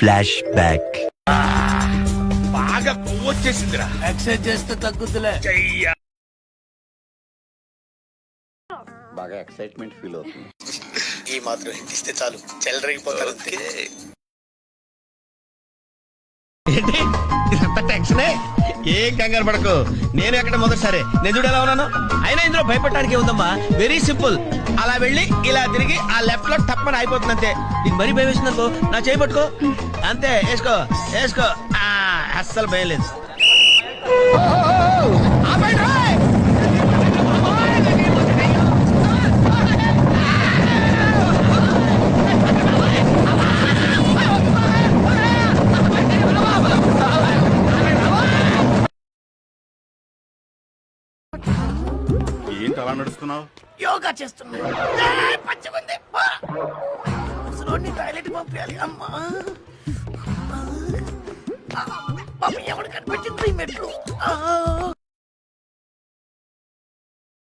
Flash back. బాగా కొవ్వు వచ్చేసిందిరా. Exercise చేస్తే తగ్గుతులే. చెయ్యా. బాగా ఎక్సైట్మెంట్ ఫీల్ అవుతుంది. ఈ మాత్రం హిట్ ఇస్తే చాలు, చెల్లరగిపోతారు అంతే. ఏంటి ఇదంతా టెన్షనే? ఏం కంగారు పడకు, నేను ఎక్కడ మొదటిసారి నేను చూడు ఎలా ఉన్నాను. అయినా ఇందులో భయపడటానికి ఉందమ్మా, వెరీ సింపుల్. అలా వెళ్ళి ఇలా తిరిగి ఆ లెఫ్ట్ లో టప్పని అయిపోతుంది అంతే. నీకు మరీ భయం వేసిందనుకో నా చేయి పట్టుకో అంతే, వేసుకో వేసుకో. అస్సలు భయం లేదు. ఏంటి అలా నడుస్తున్నావు? యోగా చేస్తున్నా. పచ్చగుంది. టాయిలెట్ పంపించాలి. అమ్మా పాప ఎవడు కనిపెట్టింది మెట్లు.